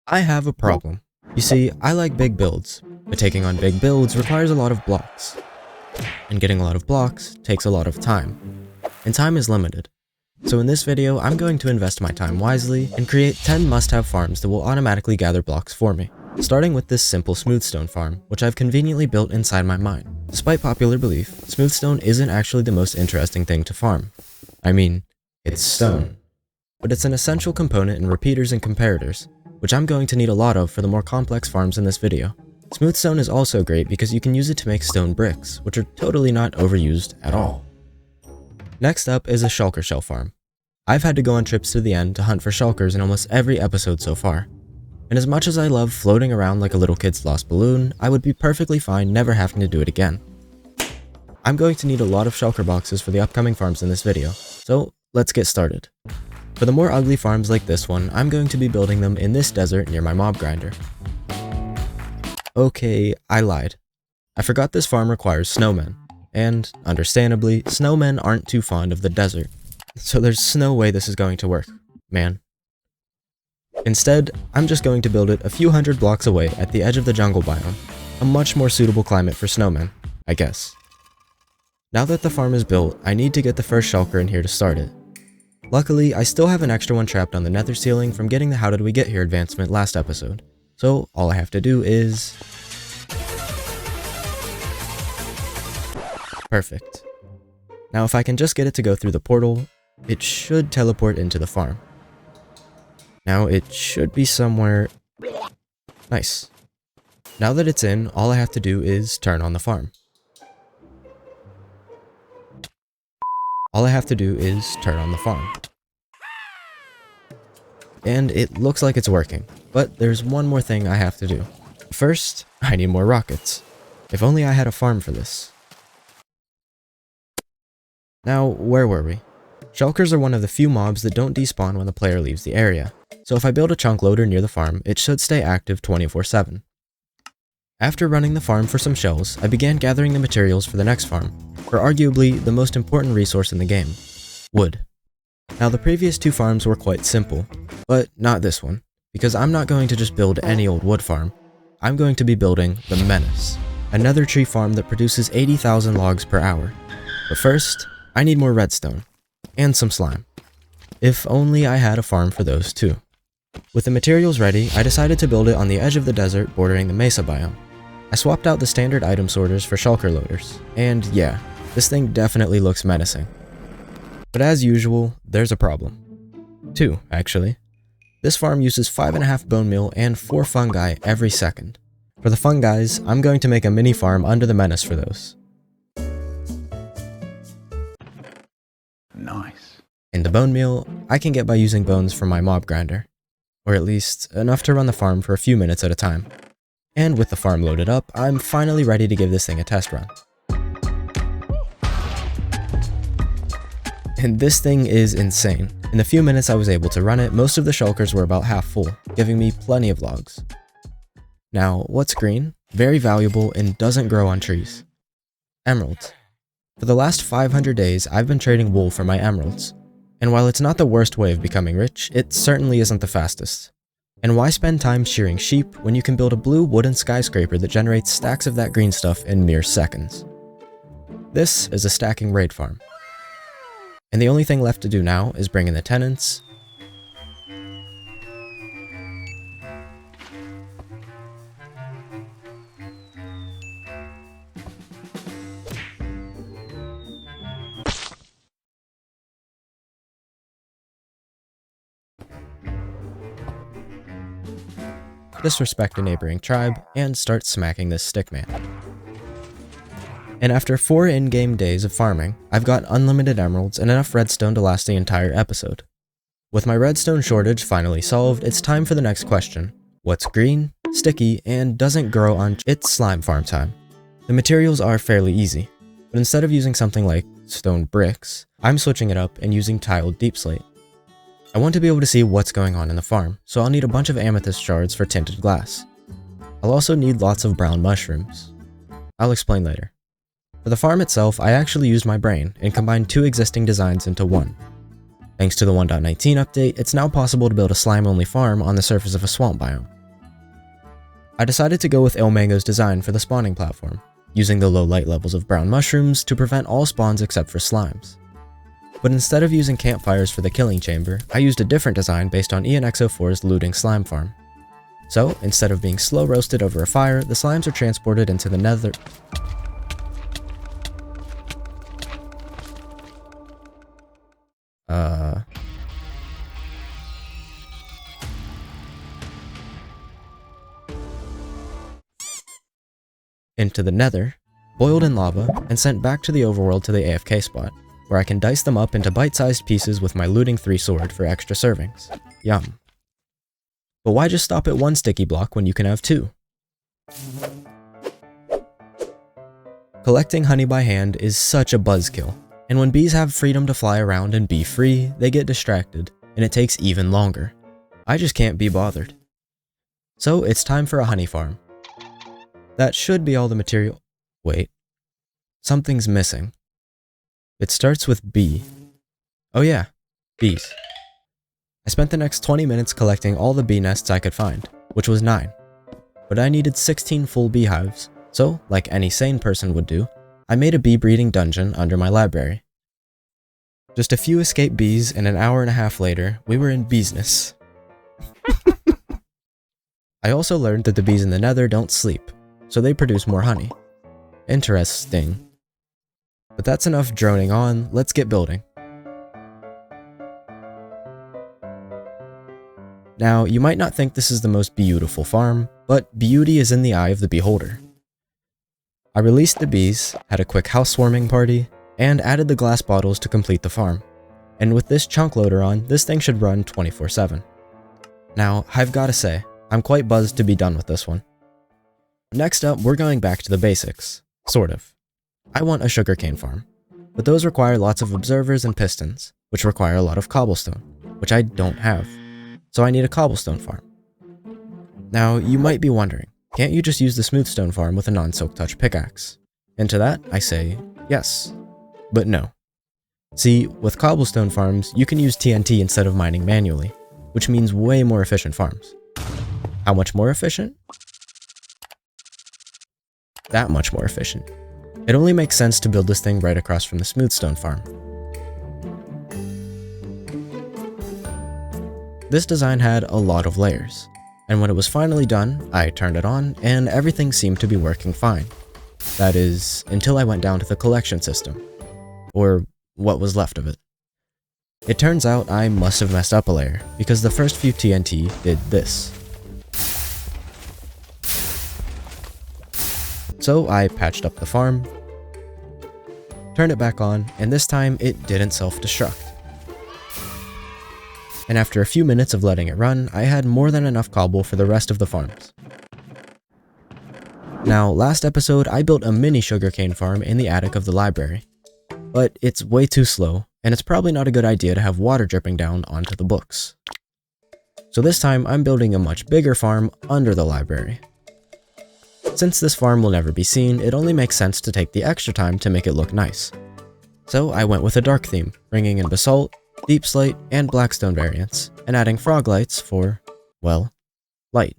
I have a problem. You see, I like big builds, but taking on big builds requires a lot of blocks. And getting a lot of blocks takes a lot of time. And time is limited. So in this video, I'm going to invest my time wisely and create 10 must-have farms that will automatically gather blocks for me. Starting with this simple smoothstone farm, which I've conveniently built inside my mine. Despite popular belief, smoothstone isn't actually the most interesting thing to farm. I mean, it's stone. But it's an essential component in repeaters and comparators, which I'm going to need a lot of for the more complex farms in this video. Smoothstone is also great because you can use it to make stone bricks, which are totally not overused at all. Next up is a shulker shell farm. I've had to go on trips to the end to hunt for shulkers in almost every episode so far. And as much as I love floating around like a little kid's lost balloon, I would be perfectly fine never having to do it again. I'm going to need a lot of shulker boxes for the upcoming farms in this video, so let's get started. For the more ugly farms like this one, I'm going to be building them in this desert near my mob grinder. Okay, I lied. I forgot this farm requires snowmen, and, understandably, snowmen aren't too fond of the desert. So there's no way this is going to work, man. Instead, I'm just going to build it a few hundred blocks away at the edge of the jungle biome, a much more suitable climate for snowmen, I guess. Now that the farm is built, I need to get the first shulker in here to start it. Luckily, I still have an extra one trapped on the nether ceiling from getting the How Did We Get Here advancement last episode, so all I have to do is... Perfect. Now if I can just get it to go through the portal, it should teleport into the farm. Now it should be somewhere... Nice. Now that it's in, all I have to do is turn on the farm. And it looks like it's working, but there's one more thing I have to do. First, I need more rockets. If only I had a farm for this. Now, where were we? Shulkers are one of the few mobs that don't despawn when the player leaves the area, so if I build a chunk loader near the farm, it should stay active 24/7. After running the farm for some shells, I began gathering the materials for the next farm, for arguably the most important resource in the game, wood. Now the previous two farms were quite simple, but not this one, because I'm not going to just build any old wood farm. I'm going to be building the Menace, another tree farm that produces 80,000 logs per hour. But first, I need more redstone, and some slime. If only I had a farm for those too. With the materials ready, I decided to build it on the edge of the desert bordering the mesa biome. I swapped out the standard item sorters for shulker loaders, and yeah, this thing definitely looks menacing. But as usual, there's a problem. Two, actually. This farm uses 5.5 bone meal and 4 fungi every second. For the fungis, I'm going to make a mini farm under the Menace for those. Nice. And the bone meal, I can get by using bones from my mob grinder. Or at least, enough to run the farm for a few minutes at a time. And with the farm loaded up, I'm finally ready to give this thing a test run. And this thing is insane. In the few minutes I was able to run it, most of the shulkers were about half full, giving me plenty of logs. Now, what's green? Very valuable and doesn't grow on trees. Emeralds. For the last 500 days, I've been trading wool for my emeralds. And while it's not the worst way of becoming rich, it certainly isn't the fastest. And why spend time shearing sheep when you can build a blue wooden skyscraper that generates stacks of that green stuff in mere seconds? This is a stacking raid farm. And the only thing left to do now is bring in the tenants, disrespect a neighboring tribe, and start smacking this stickman. And after 4 in-game days of farming, I've got unlimited emeralds and enough redstone to last the entire episode. With my redstone shortage finally solved, it's time for the next question. What's green, sticky, and doesn't grow on It's slime farm time. The materials are fairly easy, but instead of using something like stone bricks, I'm switching it up and using tiled deep slate. I want to be able to see what's going on in the farm, so I'll need a bunch of amethyst shards for tinted glass. I'll also need lots of brown mushrooms. I'll explain later. For the farm itself, I actually used my brain and combined 2 existing designs into one. Thanks to the 1.19 update, it's now possible to build a slime-only farm on the surface of a swamp biome. I decided to go with Ilmango's design for the spawning platform, using the low light levels of brown mushrooms to prevent all spawns except for slimes. But instead of using campfires for the killing chamber, I used a different design based on ENX04's looting slime farm. So, instead of being slow roasted over a fire, the slimes are transported into the nether. Into the nether, boiled in lava, and sent back to the overworld to the AFK spot, where I can dice them up into bite-sized pieces with my looting 3 sword for extra servings. Yum. But why just stop at 1 sticky block when you can have 2? Collecting honey by hand is such a buzzkill, and when bees have freedom to fly around and be free, they get distracted, and it takes even longer. I just can't be bothered. So it's time for a honey farm. That should be all the material. Wait. Something's missing. It starts with B. Oh yeah, bees. I spent the next 20 minutes collecting all the bee nests I could find, which was 9. But I needed 16 full beehives, so, like any sane person would do, I made a bee breeding dungeon under my library. Just a few escaped bees, and an hour and a half later, we were in business. I also learned that the bees in the nether don't sleep, so they produce more honey. Interesting. But that's enough droning on, let's get building. Now, you might not think this is the most beautiful farm, but beauty is in the eye of the beholder. I released the bees, had a quick housewarming party, and added the glass bottles to complete the farm. And with this chunk loader on, this thing should run 24/7. Now, I've gotta say, I'm quite buzzed to be done with this one. Next up, we're going back to the basics. Sort of. I want a sugarcane farm, but those require lots of observers and pistons, which require a lot of cobblestone, which I don't have. So I need a cobblestone farm. Now, you might be wondering, can't you just use the smoothstone farm with a non-silk touch pickaxe? And to that, I say, yes. But no. See, with cobblestone farms, you can use TNT instead of mining manually, which means way more efficient farms. How much more efficient? That much more efficient. It only makes sense to build this thing right across from the smoothstone farm. This design had a lot of layers, and when it was finally done, I turned it on, and everything seemed to be working fine. That is, until I went down to the collection system. Or what was left of it. It turns out I must have messed up a layer, because the first few TNT did this. So I patched up the farm, turned it back on, and this time it didn't self-destruct. And after a few minutes of letting it run, I had more than enough cobble for the rest of the farms. Now, last episode I built a mini sugarcane farm in the attic of the library. But it's way too slow, and it's probably not a good idea to have water dripping down onto the books. So this time I'm building a much bigger farm under the library. Since this farm will never be seen, it only makes sense to take the extra time to make it look nice. So I went with a dark theme, bringing in basalt, deep slate, and blackstone variants, and adding frog lights for, well, light.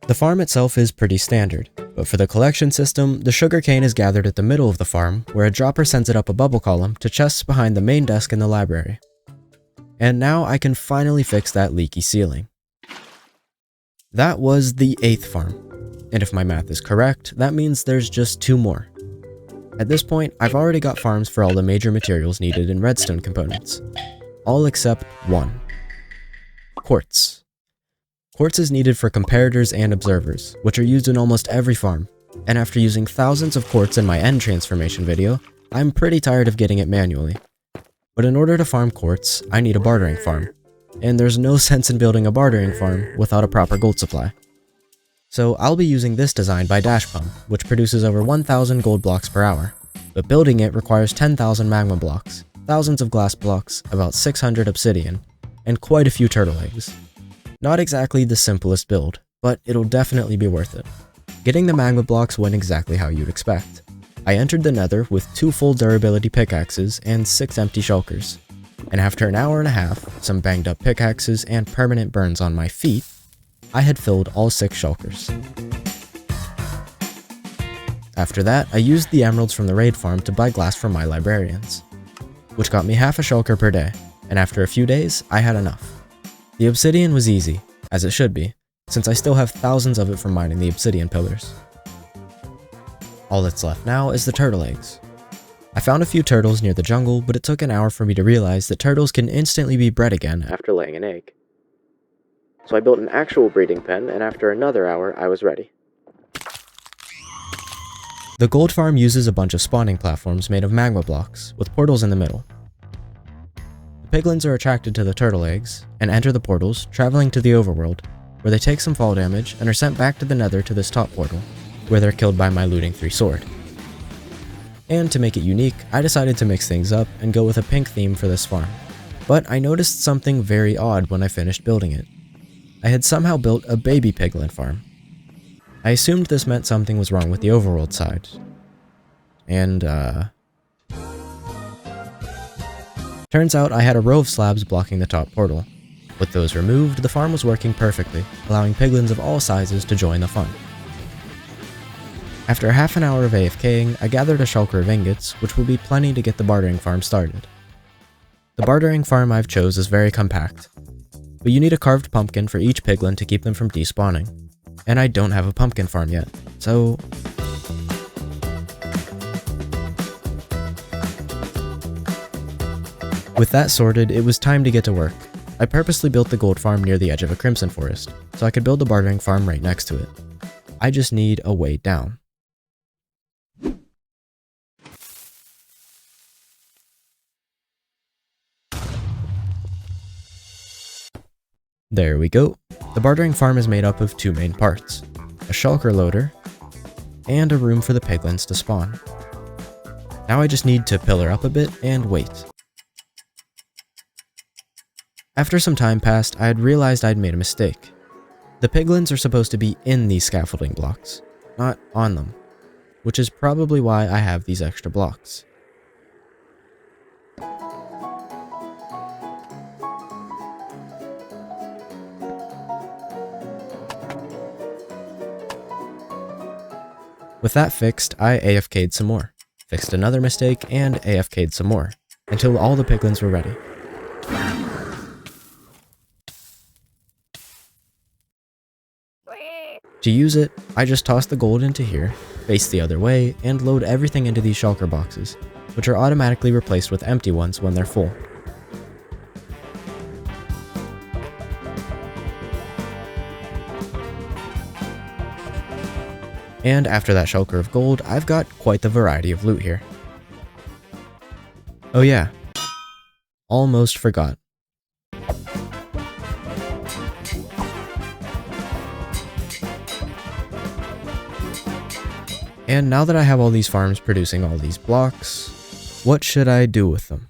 The farm itself is pretty standard, but for the collection system, the sugarcane is gathered at the middle of the farm, where a dropper sends it up a bubble column to chests behind the main desk in the library. And now I can finally fix that leaky ceiling. That was the 8th farm. And if my math is correct, that means there's just 2 more. At this point, I've already got farms for all the major materials needed in redstone components. All except one. Quartz. Quartz is needed for comparators and observers, which are used in almost every farm. And after using thousands of quartz in my end transformation video, I'm pretty tired of getting it manually. But in order to farm quartz, I need a bartering farm. And there's no sense in building a bartering farm without a proper gold supply. So I'll be using this design by Dash Pump, which produces over 1,000 gold blocks per hour, but building it requires 10,000 magma blocks, thousands of glass blocks, about 600 obsidian, and quite a few turtle eggs. Not exactly the simplest build, but it'll definitely be worth it. Getting the magma blocks went exactly how you'd expect. I entered the nether with 2 full durability pickaxes and 6 empty shulkers. and after an hour and a half, some banged up pickaxes, and permanent burns on my feet, I had filled all 6 shulkers. After that, I used the emeralds from the raid farm to buy glass for my librarians, which got me half a shulker per day, and after a few days, I had enough. The obsidian was easy, as it should be, since I still have thousands of it from mining the obsidian pillars. All that's left now is the turtle eggs. I found a few turtles near the jungle, but it took an hour for me to realize that turtles can instantly be bred again after laying an egg. So I built an actual breeding pen, and after another hour, I was ready. The gold farm uses a bunch of spawning platforms made of magma blocks, with portals in the middle. The piglins are attracted to the turtle eggs, and enter the portals, traveling to the overworld, where they take some fall damage and are sent back to the nether to this top portal, where they're killed by my looting 3 sword. And to make it unique, I decided to mix things up and go with a pink theme for this farm. But I noticed something very odd when I finished building it. I had somehow built a baby Piglet Farm. I assumed this meant something was wrong with the overworld side. And, turns out I had a row of slabs blocking the top portal. With those removed, the farm was working perfectly, allowing piglins of all sizes to join the fun. After half an hour of AFKing, I gathered a shulker of ingots, which will be plenty to get the bartering farm started. The bartering farm I've chose is very compact, but you need a carved pumpkin for each piglin to keep them from despawning, and I don't have a pumpkin farm yet, so... With that sorted, it was time to get to work. I purposely built the gold farm near the edge of a crimson forest, so I could build the bartering farm right next to it. I just need a way down. There we go. The bartering farm is made up of 2 main parts, a shulker loader, and a room for the piglins to spawn. Now I just need to pillar up a bit and wait. After some time passed, I had realized I'd made a mistake. The piglins are supposed to be in these scaffolding blocks, not on them, which is probably why I have these extra blocks. With that fixed, I AFK'd some more, fixed another mistake, and AFK'd some more, until all the piglins were ready. To use it, I just toss the gold into here, face the other way, and load everything into these shulker boxes, which are automatically replaced with empty ones when they're full. And after that shulker of gold, I've got quite the variety of loot here. Oh yeah, almost forgot. And now that I have all these farms producing all these blocks, what should I do with them?